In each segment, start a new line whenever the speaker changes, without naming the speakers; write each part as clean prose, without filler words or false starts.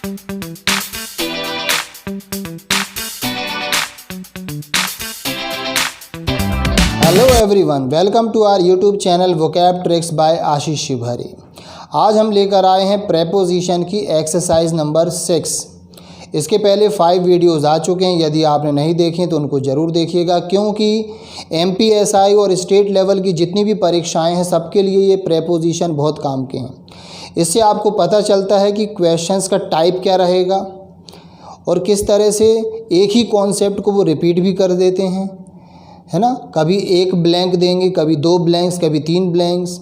Hello everyone, welcome to our YouTube channel vocab tricks by Ashish Shivhari. आज हम लेकर आए हैं प्रेपोजिशन की एक्सरसाइज नंबर 6। इसके पहले 5 वीडियोस आ चुके हैं। यदि आपने नहीं देखे तो उनको ज़रूर देखिएगा, क्योंकि MPSI और स्टेट लेवल की जितनी भी परीक्षाएं हैं सबके लिए ये प्रेपोजिशन बहुत काम के हैं। इससे आपको पता चलता है कि क्वेश्चंस का टाइप क्या रहेगा और किस तरह से एक ही कॉन्सेप्ट को वो रिपीट भी कर देते हैं, है ना। कभी एक ब्लैंक देंगे, कभी 2 ब्लैंक्स, कभी 3 ब्लैंक्स,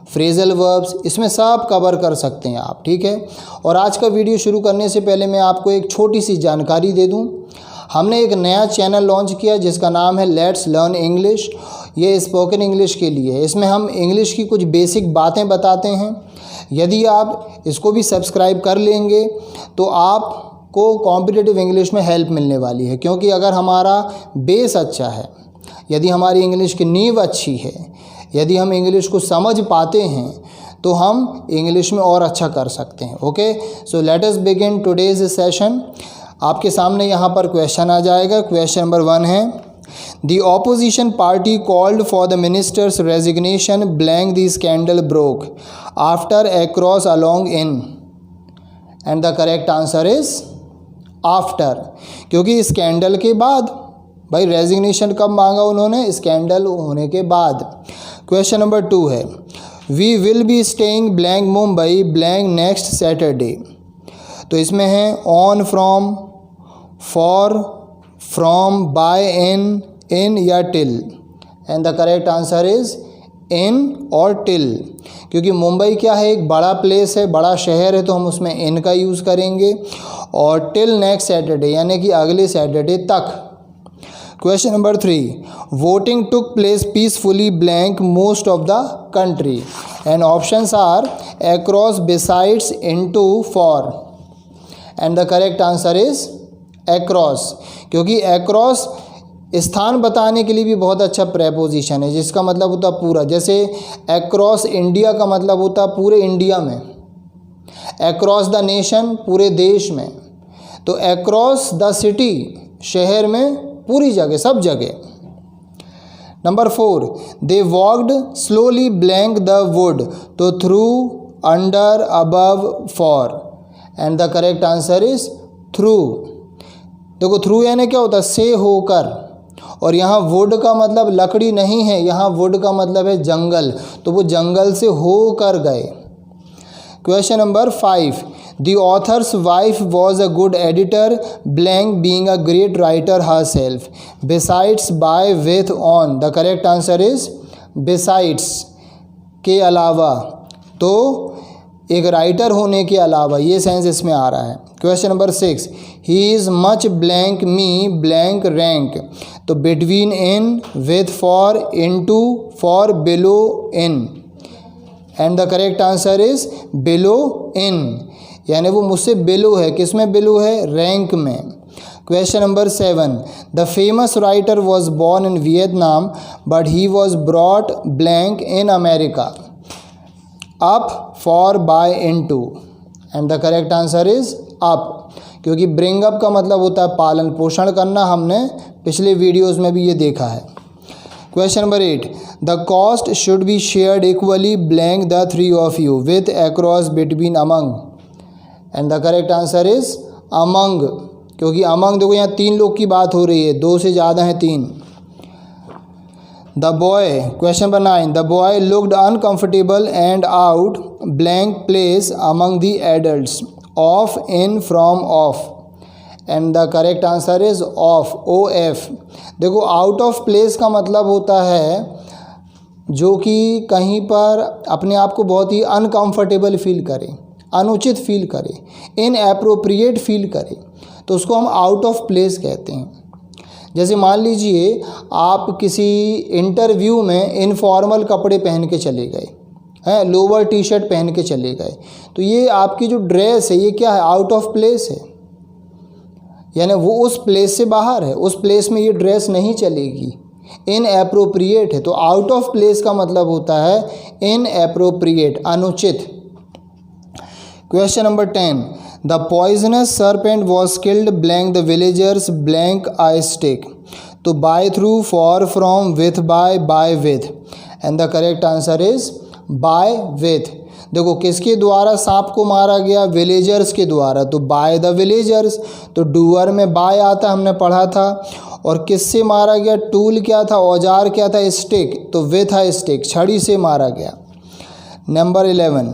फ्रेजल वर्ब्स, इसमें सब कवर कर सकते हैं आप, ठीक है। और आज का वीडियो शुरू करने से पहले मैं आपको एक छोटी सी जानकारी दे दूं। हमने एक नया चैनल लॉन्च किया जिसका नाम है लेट्स लर्न इंग्लिश। ये स्पोकन इंग्लिश के लिए है। इसमें हम इंग्लिश की कुछ बेसिक बातें बताते हैं। यदि आप इसको भी सब्सक्राइब कर लेंगे तो आपको कॉम्पिटिटिव इंग्लिश में हेल्प मिलने वाली है, क्योंकि अगर हमारा बेस अच्छा है, यदि हमारी इंग्लिश की नींव अच्छी है, यदि हम इंग्लिश को समझ पाते हैं तो हम इंग्लिश में और अच्छा कर सकते हैं। Okay, so let us begin today's session. आपके सामने यहाँ पर क्वेश्चन आ जाएगा। क्वेश्चन नंबर 1 है, the opposition party called for the ministers resignation blank the scandal broke after across along in, and the correct answer is after, क्योंकि scandal के बाद। भाई रेजिग्नेशन कब मांगा उन्होंने? स्कैंडल होने के बाद। क्वेश्चन नंबर 2 है, we will be staying blank Mumbai blank next Saturday. तो इसमें है on, from, for, from, by, in या till, and the correct answer is in और टिल, क्योंकि मुंबई क्या है, एक बड़ा प्लेस है, बड़ा शहर है, तो हम उसमें इन का यूज़ करेंगे। और टिल नेक्स्ट सैटरडे यानी कि अगले सैटरडे तक। Question number 3, voting took place peacefully blank most of the country, and options are across, besides, into, for, and the correct answer is across, क्योंकि across स्थान बताने के लिए भी बहुत अच्छा प्रेपोजिशन है, जिसका मतलब होता है पूरा। जैसे across इंडिया का मतलब होता है पूरे इंडिया में, across द नेशन पूरे देश में, तो across द सिटी शहर में, पूरी जगह, सब जगह। Number 4, they walked slowly blank the wood, तो through, under, above, for, and the correct answer is through. देखो थ्रू यानी क्या होता है? से होकर, और यहाँ वुड का मतलब लकड़ी नहीं है, यहाँ वुड का मतलब है जंगल, तो वो जंगल से होकर गए। Question number 5, the authors wife was a good editor blank being a great writer herself, besides, by, with, on, the correct answer is besides, के अलावा, तो एक राइटर होने के अलावा, ये सेंस इसमें आ रहा है। Question number 6, he is much blank me blank rank, तो between, in, with, for, into, for, below, in, and the correct answer is below in, यानी वो मुझसे बिलो है। किस में बिलो है? रैंक में। Question number 7, the famous writer was born in Vietnam but he was brought blank in America, up, for, by, into, and the correct answer is up, क्योंकि bring up का मतलब होता है पालन पोषण करना। हमने पिछले वीडियोज़ में भी ये देखा है। Question number 8, the cost should be shared equally blank the 3 of you with, across, between, among, and the correct answer is among, क्योंकि अमंग, देखो यहाँ 3 लोग की बात हो रही है, 2 से ज़्यादा है 3। The boy, question number 9, the boy looked uncomfortable and out blank place among the adults, of, in, from, of, and the correct answer is of, OF। देखो आउट ऑफ प्लेस का मतलब होता है जो कि कहीं पर अपने आप को बहुत ही अनकम्फर्टेबल फील करे, अनुचित फील करे, इनएप्रोप्रिएट फील करे, तो उसको हम आउट ऑफ प्लेस कहते हैं। जैसे मान लीजिए आप किसी इंटरव्यू में इनफॉर्मल कपड़े पहन के चले गए हैं, लोअर टी शर्ट पहन के चले गए, तो ये आपकी जो ड्रेस है ये क्या है? आउट ऑफ प्लेस है, यानी वो उस प्लेस से बाहर है, उस प्लेस में ये ड्रेस नहीं चलेगी, इनएप्रोप्रिएट है। तो आउट ऑफ प्लेस का मतलब होता है इनएप्रोप्रिएट, अनुचित। Question number 10, the poisonous serpent was killed blank the villagers blank a stick. तो by through, for from, with by with, and the correct answer is by with. देखो किसके द्वारा सांप को मारा गया, विलेजर्स के द्वारा, तो बाय द विलेजर्स। तो डूअर में बाय आता, हमने पढ़ा था। और किससे मारा गया, टूल क्या था, औजार क्या था, स्टिक, तो विथ अ स्टिक, छड़ी से मारा गया। Number 11,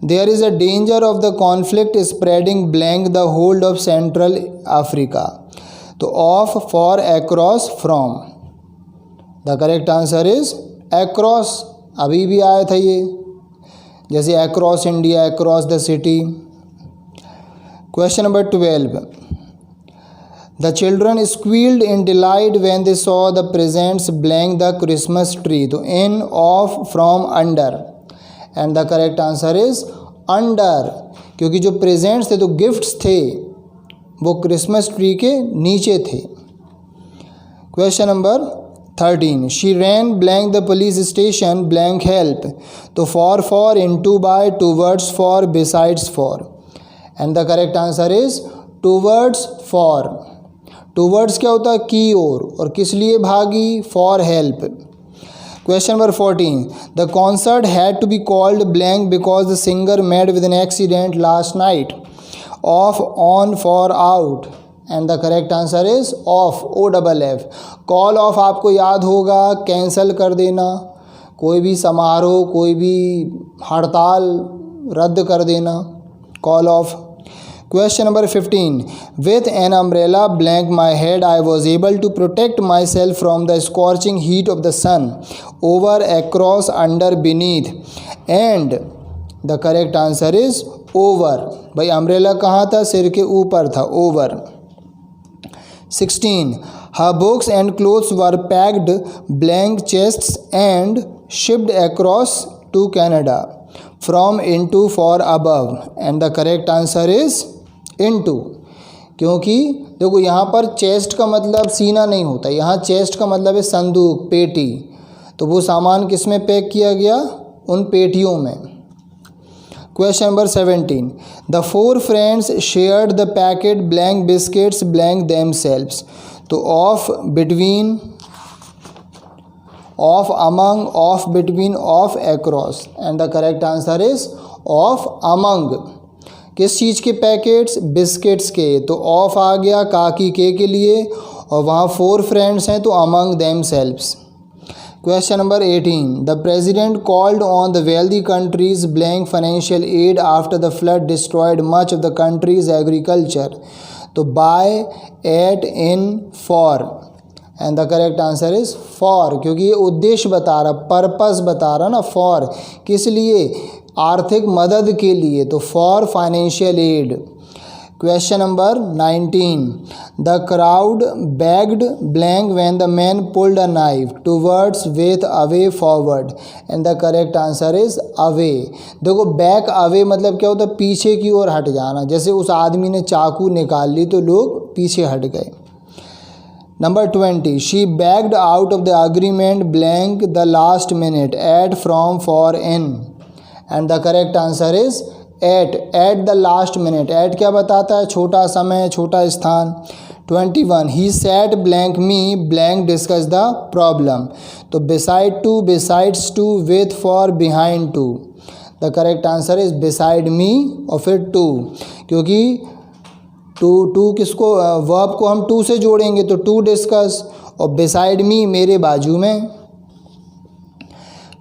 there is a danger of the conflict spreading blank the hold of central Africa. तो of, for, across, from, the correct answer is across. अभी भी आया था ये, जैसे across India, across the city. Question number 12, the children squealed in delight when they saw the presents blank the Christmas tree. तो in, of, from, under, and the correct answer is under, क्योंकि जो presents थे, तो gifts थे, वो Christmas tree के नीचे थे। Question number 13, she ran blank the police station blank help. तो for, into, by, towards, for, besides, for, and the correct answer is towards, for. Towards क्या होता है, की ओर, और किस लिए भागी, for help. Question number 14, the concert had to be called blank because the singer met with an accident last night. Off, on, for, out, and the correct answer is of, OFF। Call of आपको याद होगा, cancel कर देना, कोई भी समारोह, कोई भी हड़ताल रद्द कर देना, call off. Question number 15, with an umbrella blank my head I was able to protect myself from the scorching heat of the sun, over, across, under, beneath, and the correct answer is over. भाई umbrella कहाँ था, सिर के ऊपर था, over. 16, her books and clothes were packed blank chests and shipped across to Canada from, into, for, above, and the correct answer is into। क्योंकि देखो यहाँ पर चेस्ट का मतलब सीना नहीं होता, यहाँ चेस्ट का मतलब है संदूक, पेटी, तो वो सामान किस में पैक किया गया, उन पेटियों में। Question number 17, the 4 friends shared the packet blank biscuits blank themselves. तो of, between, of, among, of, between, of, across, and the correct answer is of, among. किस चीज़ के पैकेट्स, बिस्किट्स के, तो ऑफ आ गया काकी के लिए, और वहाँ 4 फ्रेंड्स हैं, तो among themselves. Question number 18, the president called on the wealthy countries blank financial aid after the flood destroyed much of the country's agriculture। तो by, at, in, for, and the correct answer is for, क्योंकि ये उद्देश्य बता रहा, purpose बता रहा ना, for किस लिए, आर्थिक मदद के लिए, तो for financial aid। Question number 19, the crowd begged blank when the man pulled a knife, towards, with, away, forward, and the correct answer is away। देखो back, away मतलब क्या होता है, पीछे की ओर हट जाना, जैसे उस आदमी ने चाकू निकाल ली तो लोग पीछे हट गए। Number 20, she backed out of the agreement blank the last minute, at, from, for, in, and the correct answer is at the last minute। at क्या बताता है, छोटा समय, छोटा स्थान। 21, he sat blank me blank discuss the problem। तो beside to, besides to, with, for, behind to, the correct answer is beside me और फिर to, क्योंकि to किसको, verb को हम to से जोड़ेंगे तो to discuss, और beside me मेरे बाजू में।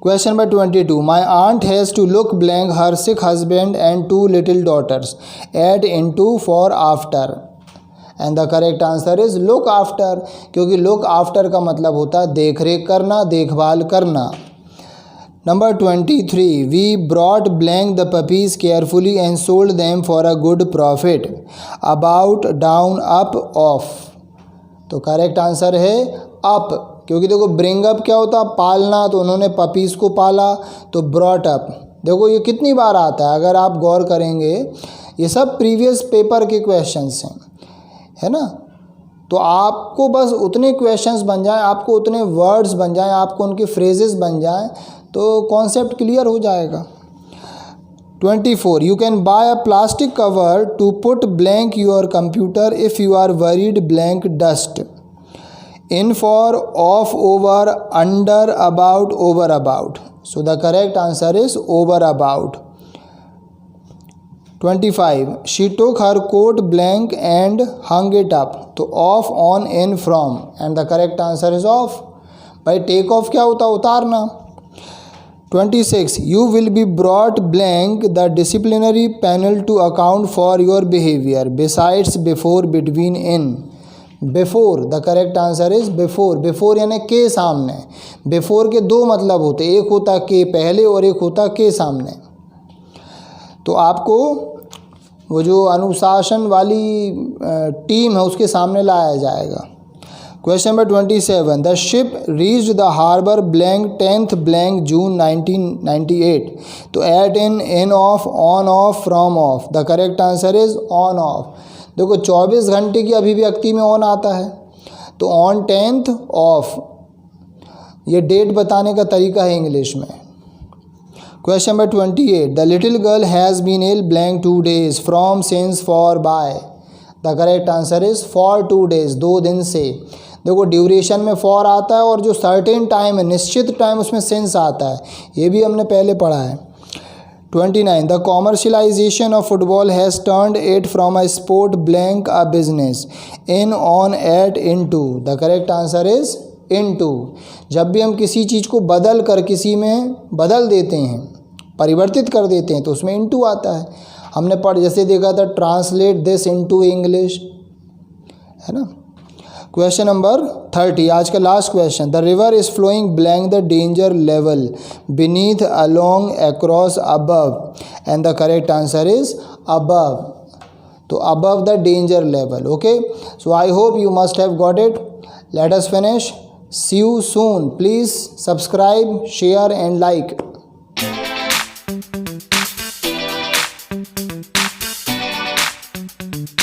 Question number 22, my aunt has to look blank her sick husband and 2 little daughters, at, into, for, after, and the correct answer is look after, क्योंकि look after का मतलब होता है देख रेख करना, देखभाल करना। Number 23, we brought blank the puppies carefully and sold them for a good profit, about, down, up, off। तो करेक्ट आंसर है अप, क्योंकि देखो ब्रिंग अप क्या होता है, पालना, तो उन्होंने पपीज़ को पाला, तो ब्रॉट अप। देखो ये कितनी बार आता है, अगर आप गौर करेंगे, ये सब प्रीवियस पेपर के क्वेश्चंस हैं, है ना। तो आपको बस उतने क्वेश्चंस बन जाएं, आपको उतने वर्ड्स बन जाएं, आपको उनके फ्रेजेस बन जाएं, तो कॉन्सेप्ट क्लियर हो जाएगा। 24. You can buy a plastic cover to put blank your computer if you are worried blank dust. In, for, off, over, under, about, over, about. So the correct answer is over, about. 25. She took her coat blank and hung it up. तो off, on, in, from. And the correct answer is off. भाई take off क्या होता है? उतारना. 26. You will be brought blank the disciplinary panel to account for your behavior. Besides, before, between, in. Before. The correct answer is before. Before यानी के सामने. Before के दो मतलब होते, एक होता के पहले और एक होता के सामने. तो आपको वो जो अनुशासन वाली टीम है उसके सामने लाया जाएगा. Question number 27. The ship reached the harbour blank 10th blank June 1998. तो at, in of, on of, from of. The correct answer is on of. देखो 24 घंटे की अभिव्यक्ति में ऑन आता है, तो ऑन 10th ऑफ, ये डेट बताने का तरीका है इंग्लिश में. Question number 28. The little girl has been ill blank 2 days from, since, for, by. The correct answer is for 2 days, 2 दिन से. देखो ड्यूरेशन में फॉर आता है और जो सर्टेन टाइम है, निश्चित टाइम, उसमें सिंस आता है. ये भी हमने पहले पढ़ा है. 29. The commercialisation of football has turned it from a sport blank a business. In, on, at, into. The correct answer is into. जब भी हम किसी चीज़ को बदल कर किसी में बदल देते हैं, परिवर्तित कर देते हैं, तो उसमें इन टू आता है. हमने जैसे देखा था ट्रांसलेट दिस इनटू इंग्लिश, है ना. क्वेश्चन नंबर 30, आज का last question. The river is flowing blank the danger level, beneath, along, across, above. And the correct answer is above. तो above the danger level. Okay, so I hope you must have got it. Let us finish. See you soon. Please subscribe, share and like.